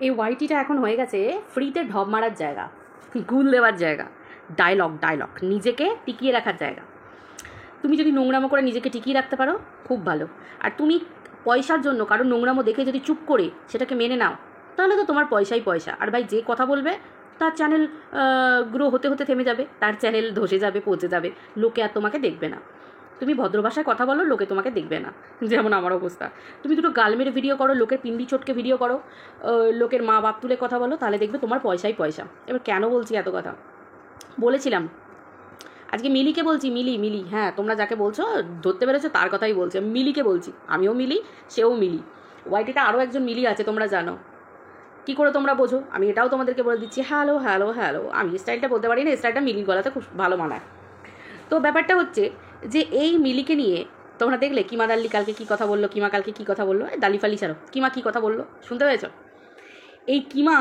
এই ওয়াইটিটা এখন হয়ে গেছে ফ্রিতে ঢপ মারার জায়গা, গুল দেওয়ার জায়গা, ডায়লগ নিজেকে টিকিয়ে রাখার জায়গা। তুমি যদি নোংরামো করে নিজেকে টিকিয়ে রাখতে পারো খুব ভালো, আর তুমি পয়সার জন্য কারো নোংরামো দেখে যদি চুপ করে সেটাকে মেনে নাও তাহলে তো তোমার পয়সাই পয়সা। আর ভাই যে কথা বলবে তার চ্যানেল গ্রো হতে হতে থেমে যাবে, তার চ্যানেল ধসে যাবে, পচে যাবে, লোকে আর তোমাকে দেখবে না। তুমি ভদ্র ভাষায় কথা বলো, লোকে তোমাকে দেখবে না, যেমন আমার অবস্থা। তুমি দুটো গাল মেরে ভিডিও করো, লোকের পিন্ডি চটকে ভিডিও করো, লোকের মা বাপ তুলে কথা বলো, তাহলে দেখবে তোমার পয়সাই পয়সা। এবার কেন বলছি এত কথা? বলেছিলাম আজকে মিলিকে বলছি, মিলি, হ্যাঁ তোমরা যাকে বলছো ধরতে পেরেছো তার কথাই বলছি, মিলিকে বলছি, আমিও মিলি, সেও মিলি। ওয়াইটিতে আরও একজন মিলি আছে তোমরা জানো, কী করে তোমরা বোঝো আমি এটাও তোমাদেরকে বলে দিচ্ছি। হ্যালো, আমি স্টাইলটা বলতে পারি না, স্টাইলটা মিলির গলাতে খুব ভালো মানায়। তো ব্যাপারটা হচ্ছে যে এই মিলিকে নিয়ে তোমরা দেখলে কিমা দাল্লি কালকে কী কথা বললো, কিমা কালকে কী কথা বললো, দালি ফালি ছাড়ো, কিমা কী কথা বললো শুনতে পেয়েছ? এই কিমা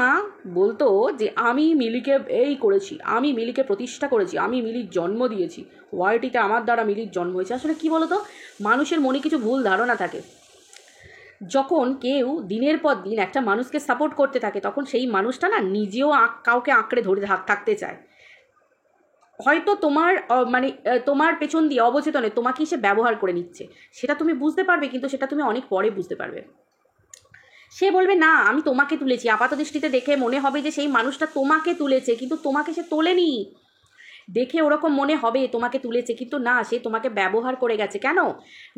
বলতো যে আমি মিলিকে এই করেছি, আমি মিলিকে প্রতিষ্ঠা করেছি, আমি মিলির জন্ম দিয়েছি, ওয়াইটিতে আমার দ্বারা মিলির জন্ম হয়েছে। আসলে কী বলো তো, মানুষের মনে কিছু ভুল ধারণা থাকে। যখন কেউ দিনের পর দিন একটা মানুষকে সাপোর্ট করতে থাকে তখন সেই মানুষটা না নিজেও কাউকে আঁকড়ে ধরে থাকতে চায়। হয়তো তোমার তোমার পেছন দিয়ে অবচেতনে তোমাকেই সে ব্যবহার করে নিচ্ছে, সেটা তুমি বুঝতে পারবে, কিন্তু সেটা তুমি অনেক পরে বুঝতে পারবে। সে বলবে না আমি তোমাকে তুলেছি, আপাত দৃষ্টিতে দেখে মনে হবে যে সেই মানুষটা তোমাকে তুলেছে, কিন্তু তোমাকে সে তোলেনি। দেখে ওরকম মনে হবে তোমাকে তুলেছে, কিন্তু না, সে তোমাকে ব্যবহার করে গেছে। কেন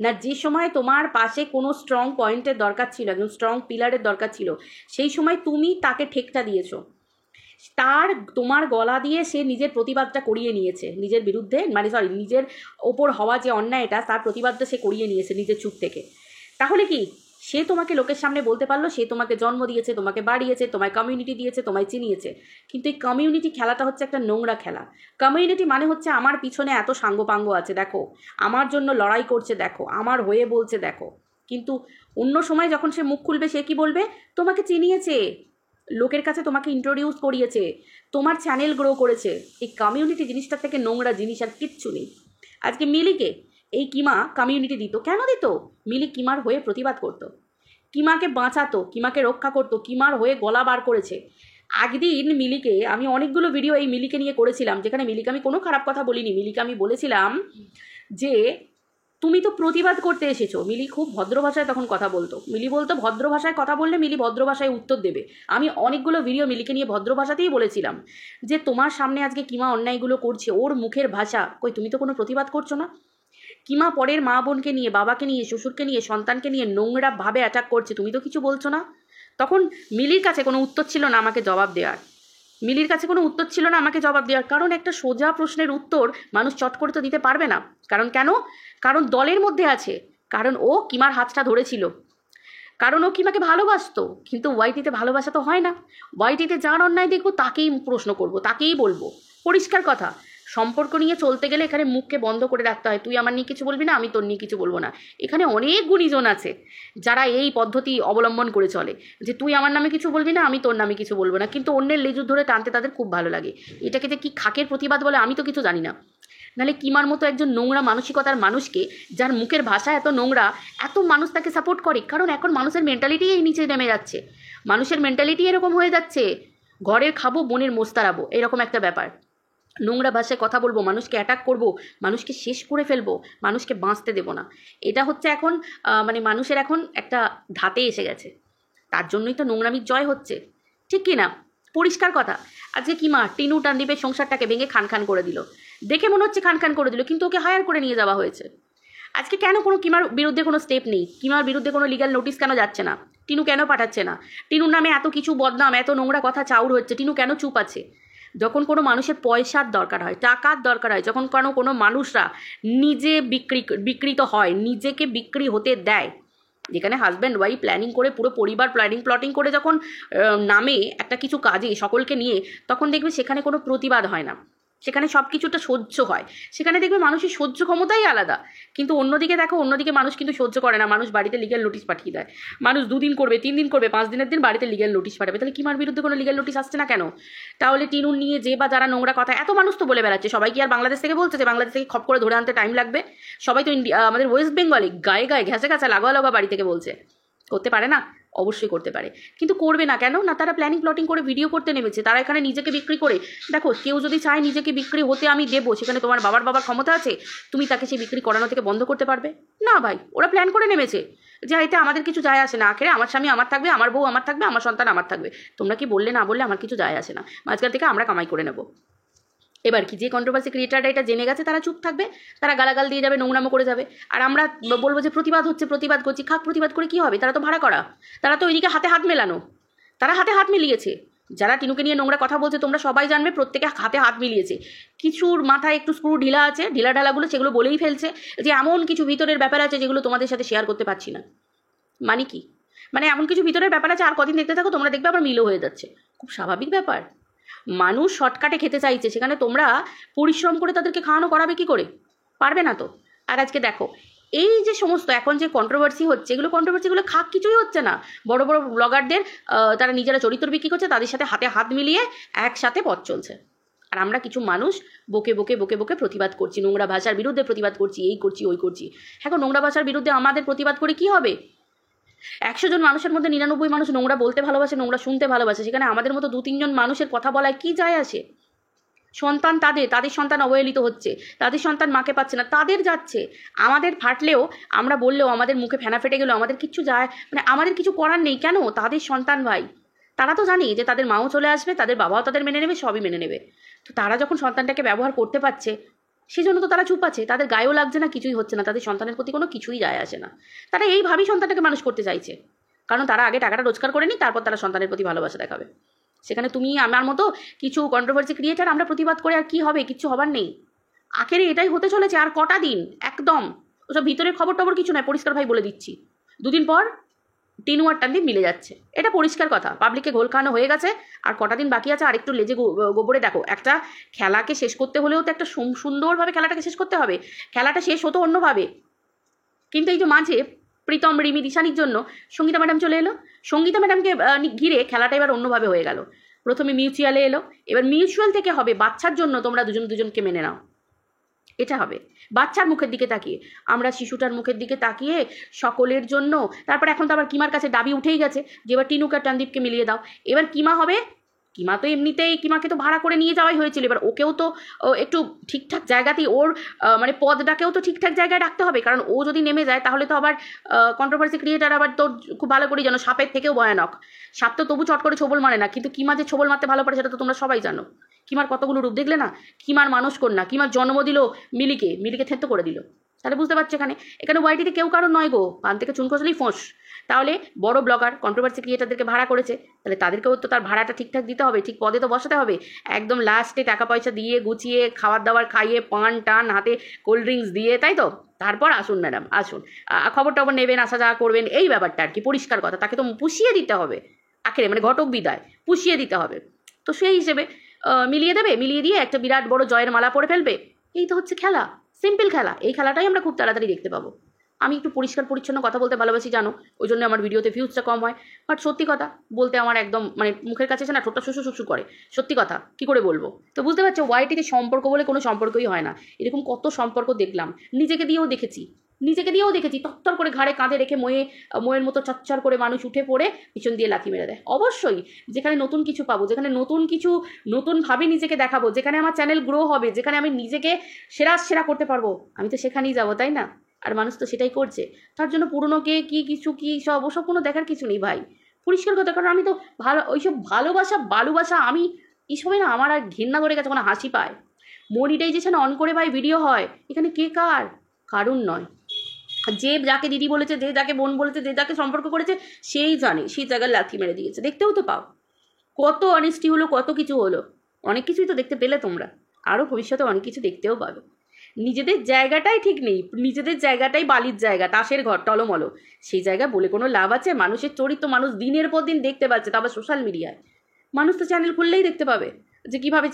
না, যে সময় তোমার পাশে কোনো স্ট্রং পয়েন্টের দরকার ছিল, একদম স্ট্রং পিলারের দরকার ছিল, সেই সময় তুমি তাকে ঠেকটা দিয়েছো। তোমার গলা দিয়ে সে নিজের প্রতিবাদটা করিয়ে নিয়েছে, নিজের বিরুদ্ধে নিজের ওপর হওয়া যে অন্যায়টা তার প্রতিবাদটা সে করিয়ে নিয়েছে নিজের চুপ থেকে। তাহলে কি সে তোমাকে লোকের সামনে বলতে পারলো সে তোমাকে জন্ম দিয়েছে, তোমাকে বাড়িয়েছে, তোমায় কমিউনিটি দিয়েছে, তোমায় চিনিয়েছে। কিন্তু এই কমিউনিটি খেলাটা হচ্ছে একটা নোংরা খেলা। কমিউনিটি মানে হচ্ছে আমার পিছনে এত সাঙ্গপাঙ্গ আছে দেখো, আমার জন্য লড়াই করছে দেখো, আমার হয়ে বলছে দেখো। কিন্তু অন্য সময় যখন সে মুখ খুলবে সে কি বলবে? তোমাকে চিনিয়েছে, লোকের কাছে তোমাকে ইন্ট্রোডিউস করিয়েছে, তোমার চ্যানেল গ্রো করেছে। এই কমিউনিটি জিনিসটার থেকে নোংরা জিনিস আর কিচ্ছু নেই। আজকে মিলিকে এই কিমা কমিউনিটি দিত, কেন দিত? মিলি কিমার হয়ে প্রতিবাদ করতো, কিমাকে বাঁচাতো, কিমাকে রক্ষা করতো, কিমার হয়ে গলা বার করেছে। একদিন মিলিকে আমি অনেকগুলো ভিডিও এই মিলিকে নিয়ে করেছিলাম, যেখানে মিলিকে আমি কোনো খারাপ কথা বলিনি। মিলিকে আমি বলেছিলাম যে তুমি তো প্রতিবাদ করতে এসেছো। মিলি খুব ভদ্র ভাষায় তখন কথা বলতো, মিলি বলতো ভদ্র ভাষায় কথা বললে মিলি ভদ্র ভাষায় উত্তর দেবে। আমি অনেকগুলো ভিডিও মিলিকে নিয়ে ভদ্র ভাষাতেই বলেছিলাম যে তোমার সামনে আজকে কিমা অন্যায়গুলো করছে, ওর মুখের ভাষা কই, তুমি তো কোনো প্রতিবাদ করছো না। কিমা পরের মা বোনকে নিয়ে, বাবাকে নিয়ে, শ্বশুরকে নিয়ে, সন্তানকে নিয়ে নোংরাভাবে অ্যাটাক করছে, তুমি তো কিছু বলছো না। তখন মিলির কাছে কোনো উত্তর ছিল না আমাকে জবাব দেওয়ার, কারণ একটা সোজা প্রশ্নের উত্তর মানুষ চট করে তো দিতে পারবে না। কারণ দলের মধ্যে আছে, কারণ ও কিমার হাতটা ধরেছিল, কারণ ও কিমাকে ভালোবাসতো। কিন্তু ওয়াইটিতে ভালোবাসা তো হয় না। ওয়াইটিতে যার অন্যায় দেখবো তাকেই প্রশ্ন করব, তাকেই বলবো। পরিষ্কার কথা, সম্পর্ক নিয়ে চলতে গেলে এখানে মুখকে বন্ধ করে রাখতে হয়। তুই আমার নিয়ে কিছু বলবি না, আমি তোর নিয়ে কিছু বলবো না। এখানে অনেক গুণীজন আছে যারা এই পদ্ধতি অবলম্বন করে চলে, যে তুই আমার নামে কিছু বলবি না, আমি তোর নামে কিছু বলবো না, কিন্তু অন্যের লেজুর ধরে টানতে তাদের খুব ভালো লাগে। এটাকে যে কি খাকের প্রতিবাদ বলে আমি তো কিছু জানি না। নাহলে কিমার মতো একজন নোংরা মানসিকতার মানুষকে, যার মুখের ভাষা এত নোংরা, এত মানুষ তাকে সাপোর্ট করে। কারণ এখন মানুষের মেন্টালিটি এই নিচে নেমে যাচ্ছে, মানুষের মেন্টালিটি এরকম হয়ে যাচ্ছে, ঘরের খাবো বোনের মোস্তারাবো, এরকম একটা ব্যাপার। নোংরা ভাষায় কথা বলবো, মানুষকে অ্যাটাক করব, মানুষকে শেষ করে ফেলবো, মানুষকে বাঁচতে দেবো না। এটা হচ্ছে এখন মানুষের এখন একটা ধাতে এসে গেছে। তার জন্যই তো নোংরামির জয় হচ্ছে, ঠিক কি না? পরিষ্কার কথা। আজকে কিমা টিনু টানদীপের সংসারটাকে ভেঙে খান করে দিল, দেখে মনে হচ্ছে খান করে দিল, কিন্তু ওকে হায়ার করে নিয়ে যাওয়া হয়েছে। আজকে কেন কোনো কিমার বিরুদ্ধে কোনো স্টেপ নেই? কিমার বিরুদ্ধে কোনো লিগ্যাল নোটিশ কেন যাচ্ছে না? টিনু কেন পাঠাচ্ছে না? টিনুর নামে এত কিছু বদনাম, এত নোংরা কথা চাউর হচ্ছে, টিনু কেন চুপ আছে? যখন কোনো মানুষের পয়সার দরকার হয়, টাকার দরকার হয়, যখন কোনো মানুষরা নিজে বিকৃত হয়, নিজেকে বিক্রি হতে দেয়, যেখানে হাজব্যান্ড ওয়াইফ প্ল্যানিং করে, পুরো পরিবার প্লটিং করে যখন নামে একটা কিছু কাজে সকলকে নিয়ে, তখন দেখবে সেখানে কোনো প্রতিবাদ হয় না, সেখানে সব কিছুটা সহ্য হয়, সেখানে দেখবে মানুষের সহ্য ক্ষমতাই আলাদা। কিন্তু অন্যদিকে দেখো, অন্যদিকে মানুষ কিন্তু সহ্য করে না, মানুষ বাড়িতে লিগ্যাল নোটিশ পাঠিয়ে দেয়। মানুষ 2 দিন করবে, 3 দিন করবে, 5 দিনের দিন বাড়িতে লিগ্যাল নোটিশ পাঠাবে। তাহলে কিমার বিরুদ্ধে কোনো লিগ্যাল নোটিশ আসছে না কেন? তাহলে টিনুর নিয়ে যে বা যারা নোংরা কথা, এত মানুষ তো বলে বেড়াচ্ছে, সবাই কি আর বাংলাদেশ থেকে বলছে যে বাংলাদেশ থেকে খপ করে ধরে আনতে টাইম লাগবে? সবাই তো আমাদের ওয়েস্ট বেঙ্গলে গায়ে ঘেঁষে লাগা বাড়ি থেকে বলছে। করতে পারে না? অবশ্যই করতে পারে, কিন্তু করবে না কেন? না, তারা প্ল্যানিং প্লটিং করে ভিডিও করতে নেমেছে, তারা এখানে নিজেকে বিক্রি করে। দেখো, কেউ যদি চায় নিজেকে বিক্রি হতে আমি দেবো, সেখানে তোমার বাবার ক্ষমতা আছে, তুমি তাকে সেই বিক্রি করানো থেকে বন্ধ করতে পারবে না? ভাই, ওরা প্ল্যান করে নেমেছে যে এতে আমাদের কিছু যায় আসে না, আখেরে আমার স্বামী আমার থাকবে, আমার বউ আমার থাকবে, আমার সন্তান আমার থাকবে, তোমরা কি বললে না বললে আমার কিছু যায় আসে না, মাঝখান থেকে আমরা কামাই করে নেবো। এবার কি, যে কন্ট্রোভার্সি ক্রিয়েটাররা এটা জেনে গেছে তারা চুপ থাকবে, তারা গালাগাল দিয়ে যাবে, নোংরামো করে যাবে, আর আমরা বলবো যে প্রতিবাদ হচ্ছে, প্রতিবাদ করছি। খাক, প্রতিবাদ করে কি হবে? তারা তো ভাড়া করা, তারা তো ওইদিকে হাতে হাত মেলানো, তারা হাতে হাত মিলিয়েছে। যারা টিনুকে নিয়ে নোংরা কথা বলছে তোমরা সবাই জানবে, প্রত্যেকে হাতে হাত মিলিয়েছে। কিছুর মাথায় একটু স্ক্রু ঢিলা আছে, ঢিলা ঢালাগুলো সেগুলো বলেই ফেলছে যে এমন কিছু ভিতরের ব্যাপার আছে যেগুলো তোমাদের সাথে শেয়ার করতে পারছি না। মানে কি? মানে এমন কিছু ভিতরের ব্যাপার আছে, আর কদিন দেখতে থাকো, তোমরা দেখবে আবার মিলও হয়ে যাচ্ছে। খুব স্বাভাবিক ব্যাপার। মানুষ শর্টকাটে খেতে চাইছে, সেখানে তোমরা পরিশ্রম করে তাদেরকে খাওয়ানো করাবে কি করে? পারবে না তো। আর আজকে দেখো, এই যে সমস্ত এখন যে কন্ট্রোভার্সি হচ্ছে, এগুলো কন্ট্রোভার্সিগুলো খাক কিছুই হচ্ছে না। বড় বড় ব্লগারদের তারা নিজেরা চরিত্র বিক্রি করছে, তাদের সাথে হাতে হাত মিলিয়ে একসাথে পথ চলছে। আর আমরা কিছু মানুষ বকে বকে বকে বকে প্রতিবাদ করছি, নোংরা ভাষার বিরুদ্ধে প্রতিবাদ করছি, এই করছি ওই করছি। এখন নোংরা ভাষার বিরুদ্ধে আমাদের প্রতিবাদ করে কি হবে? 100 জন মানুষের মধ্যে 99 মানুষ নোংরা বলতে ভালোবাসে, নোংরা শুনতে ভালোবাসে, সেখানে আমাদের মতো 2-3 জন মানুষের কথা বলায় কি যায় আসে? সন্তান তাদের সন্তান অবহেলিত হচ্ছে, তাদের সন্তান মাকে পাচ্ছে না, তাদের যাচ্ছে। আমাদের ফাটলেও, আমরা বললেও, আমাদের মুখে ফেনা ফেটে গেলেও আমাদের কিচ্ছু যায়, মানে আমাদের কিছু করার নেই। কেন? তাদের সন্তান ভাই, তারা তো জানি যে তাদের মাও চলে আসবে, তাদের বাবাও তাদের মেনে নেবে, সবই মেনে নেবে। তো তারা যখন সন্তানটাকে ব্যবহার করতে পারছে, সেজন্য তো তারা চুপ আছে, তাদের গায়েও লাগছে না, কিছুই হচ্ছে না, তাদের সন্তানের প্রতি কোনো কিছুই যায় আসে না। তারা এইভাবেই সন্তানটাকে মানুষ করতে চাইছে, কারণ তারা আগে টাকাটা রোজগার করে নি, তারপর তারা সন্তানের প্রতি ভালোবাসা দেখাবে। সেখানে তুমি আমার মতো কিছু কন্ট্রোভার্সি ক্রিয়েটার আমরা প্রতিবাদ করে আর কি হবে? কিচ্ছু হবার নেই। আখেরে এটাই হতে চলেছে আর কটা দিন, একদম ওসব ভিতরের খবর টবর কিছু নয়, পরিষ্কার ভাই বলে দিচ্ছি। 2 দিন পর টিনু আর টানদীপ মিলে যাচ্ছে, এটা পরিষ্কার কথা। পাবলিককে ঘোল খাওয়ানো হয়ে গেছে, আর কটা দিন বাকি আছে। আর একটু লেজে গোবরে দেখো, একটা খেলাকে শেষ করতে হলেও তো একটা সুন্দরভাবে খেলাটাকে শেষ করতে হবে। খেলাটা শেষ হতো অন্যভাবে, কিন্তু এই যে মাঝে প্রীতম, রিমি, দিশানির জন্য সঙ্গীতা ম্যাডাম চলে এলো। সঙ্গীতা ম্যাডামকে ঘিরে খেলাটা এবার অন্যভাবে হয়ে গেল। প্রথমে মিউচুয়ালে এলো, এবার মিউচুয়াল থেকে হবে বাচ্চার জন্য তোমরা দুজনকে মেনে নাও, এটা হবে। বাচ্চার মুখের দিকে তাকিয়ে, আমরা শিশুটার মুখের দিকে তাকিয়ে সকলের জন্য। তারপর এখন তো আবার কিমার কাছে দাবি উঠেই গেছে যে এবার টিনুকে আর টানদীপকে মিলিয়ে দাও। এবার কিমা হবে, কিমা তো এমনিতেই, কিমাকে তো ভাড়া করে নিয়ে যাওয়াই হয়েছিল, এবার ওকেও তো একটু ঠিকঠাক জায়গাতেই ওর মানে পদটাকেও তো ঠিকঠাক জায়গায় রাখতে হবে, কারণ ও যদি নেমে যায় তাহলে তো আবার কন্ট্রোভার্সি ক্রিয়েটার আবার তোর খুব ভালো করেই জানো, সাপের থেকেও ভয়ানক। সাপ তো তবু চট করে ছোবল মারে না, কিন্তু কিমা যে ছোবল মারতে ভালো পারে সেটা তো তোমরা সবাই জানো। কিমার কতগুলো রূপ দেখলে না? কিমার মানুষ কন্যা, কিমার জন্ম দিল মিলিকে থেত্ত করে দিল। তাহলে বুঝতে পারছো এখানে ওয়াইটিতে কেউ কারণ নয় গো, পান থেকে চুন খসলেই ফোঁস। তাহলে বড় ব্লগার কন্ট্রোভার্সি ক্রিয়েটারদেরকে ভাড়া করেছে, তাহলে তাদেরকেও তো তার ভাড়াটা ঠিকঠাক দিতে হবে, ঠিক পদে তো বসাতে হবে। একদম লাস্টে টাকা পয়সা দিয়ে গুছিয়ে খাবার দাবার খাইয়ে, পান টান হাতে, কোল্ড ড্রিঙ্কস দিয়ে, তাই তো? তারপর আসুন ম্যাডাম, আসুন, খবর টবর নেবেন, আসা যাওয়া করবেন, এই ব্যাপারটা আর কি, পরিষ্কার কথা। তাকে তো পুষিয়ে দিতে হবে আখেরে, মানে ঘটক বিদায় পুষিয়ে দিতে হবে। তো সেই হিসেবে মিলিয়ে দেবে, মিলিয়ে দিয়ে একটা বিরাট বড় জয়ের মালা পরে ফেলবে। এই তো হচ্ছে খেলা, সিম্পল খেলা। এই খেলাটাই আমরা খুব তাড়াতাড়ি দেখতে পাবো। আমি একটু পরিষ্কার পরিচ্ছন্ন কথা বলতে ভালোবাসি জানো, ওই জন্য আমার ভিডিওতে ভিউজটা কম হয়। বাট সত্যি কথা বলতে আমার একদম মানে মুখের কাছে এসে না ঠোঁটটা শুশু করে। সত্যি কথা কি করে বলবো? তো বুঝতে পারছো, ওয়াইটিতে সম্পর্ক বলে কোনো সম্পর্কই হয় না। এরকম কত সম্পর্ক দেখলাম, নিজেকে দিয়েও দেখেছি তত্তর করে ঘাড়ে কাঁধে রেখে মোয়ের মতো চচ্চর করে মানুষ উঠে পড়ে পিছন দিয়ে লাথি মেরে দেয়। অবশ্যই যেখানে নতুন কিছু পাবো, যেখানে নতুন কিছু নতুনভাবে নিজেকে দেখাবো, যেখানে আমার চ্যানেল গ্রো হবে, যেখানে আমি নিজেকে সেরা করতে পারবো, আমি তো সেখানেই যাবো, তাই না? আর মানুষ তো সেটাই করছে। তার জন্য পুরনো কে কি সব ওসব কোনো দেখার কিছু নেই ভাই, পরিষ্কার কথা। কারণ আমি তো ওইসব বালুবাসা আমি এইসবে না, আমার আর ঘেন্না ধরে গেছে, কোনো হাসি পায়। মনিটাইজেশন অন করে ভাই ভিডিও হয়, এখানে কে কারণ নয়। যে যাকে দিদি বলেছে, যে যাকে বোন বলেছে, যে যাকে সম্পর্ক করেছে, সেই জানে, সেই জায়গায় লাথি মেরে দিয়েছে। দেখতেও তো পাও কত অনেস্টি হলো, কত কিছু হলো, অনেক কিছুই তো দেখতে পেলে তোমরা, আরও ভবিষ্যতে অনেক কিছু দেখতেও পাবে। নিজেদের জায়গাটাই ঠিক নেই, নিজেদের জায়গাটাই বালির জায়গা, তাসের ঘর, টলমলো। সেই জায়গা বলে কোনো লাভ আছে? মানুষের চরিত্র মানুষ দিনের পর দিন দেখতে পাচ্ছে, তা আবার সোশ্যাল মিডিয়ায়। মানুষ তো চ্যানেল খুললেই দেখতে পাবে যে কীভাবে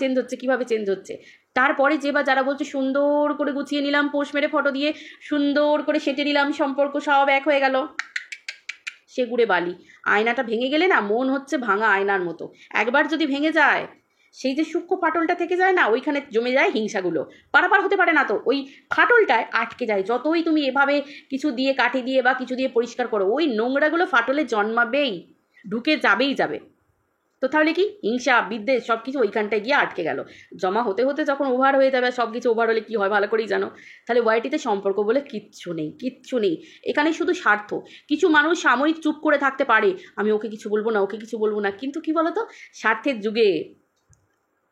চেঞ্জ হচ্ছে। তারপরে যারা বলছে সুন্দর করে গুছিয়ে নিলাম, পোষ মেরে ফটো দিয়ে সুন্দর করে সেটে নিলাম, সম্পর্ক সব এক হয়ে গেল, সে গুড়ে বালি। আয়নাটা ভেঙে গেলে না, মন হচ্ছে ভাঙা আয়নার মতো, একবার যদি ভেঙে যায় সেই যে সূক্ষ্ম ফাটলটা থেকে যায় না, ওইখানে জমে যায় হিংসাগুলো। পারাপার হতে পারে না তো, ওই ফাটলটায় আটকে যায়। যতই তুমি এভাবে কিছু দিয়ে, কাঠি দিয়ে বা কিছু দিয়ে পরিষ্কার করো, ওই নোংরাগুলো ফাটলে জন্মাবেই, ঢুকে যাবেই যাবে। তো তাহলে কি, হিংসা বিদ্বেষ সব কিছু ওইখানটায় গিয়ে আটকে গেল। জমা হতে হতে যখন ওভার হয়ে যাবে, সব কিছু ওভার হলে কি হয় ভালো করেই জানো। তাহলে ওয়াইটিতে সম্পর্ক বলে কিচ্ছু নেই, কিচ্ছু নেই। এখানে শুধু স্বার্থ। কিছু মানুষ সাময়িক চুপ করে থাকতে পারে, আমি ওকে কিছু বলবো না, ওকে কিছু বলবো না, কিন্তু কি বলতো, স্বার্থের যুগে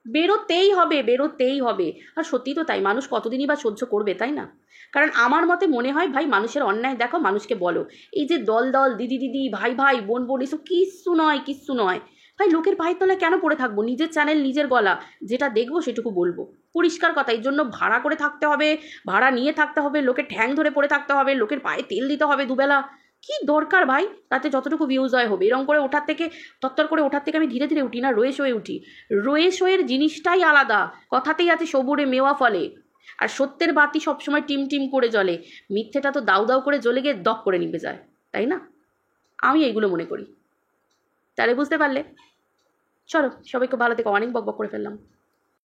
বেরোতেই হবে, বেরোতেই হবে। আর সত্যি তো তাই, মানুষ কতদিনই বা সহ্য করবে, তাই না? কারণ আমার মতে মনে হয় ভাই, মানুষের অন্যায় দেখো, মানুষকে বলো। এই যে দল দল, দিদি দিদি, ভাই ভাই, বোন বোন, এসব কিচ্ছু নয়, কিচ্ছু নয়। ভাই লোকের পায়ের তলায় কেন পড়ে থাকবো? নিজের চ্যানেল, নিজের গলা, যেটা দেখবো সেটুকু বলবো। পরিষ্কার কথা। এই জন্য ভাড়া করে থাকতে হবে, ভাড়া নিয়ে থাকতে হবে, লোকের ঠ্যাং ধরে পড়ে থাকতে হবে, লোকের পায়ে তেল দিতে হবে দুবেলা। কি দরকার ভাই? তাতে যতটুকু ভিউজ হয় হবে। এরকম করে ওঠার থেকে, তত্তর করে ওঠার থেকে আমি ধীরে ধীরে উঠি না, রয়ে শোয়ে উঠি। রয়ে শোয়ের জিনিসটাই আলাদা। কথাতেই আছে সবুরে মেওয়া ফলে। আর সত্যের বাতি সবসময় টিম টিম করে জ্বলে, মিথ্যেটা তো দাউ দাউ করে জ্বলে গিয়ে দপ করে নিভে যায়, তাই না? আমি এইগুলো মনে করি। তাহলে বুঝতে পারলে। চলো, সবাই খুব ভালো থেকো। অনেক বকবক করে ফেললাম।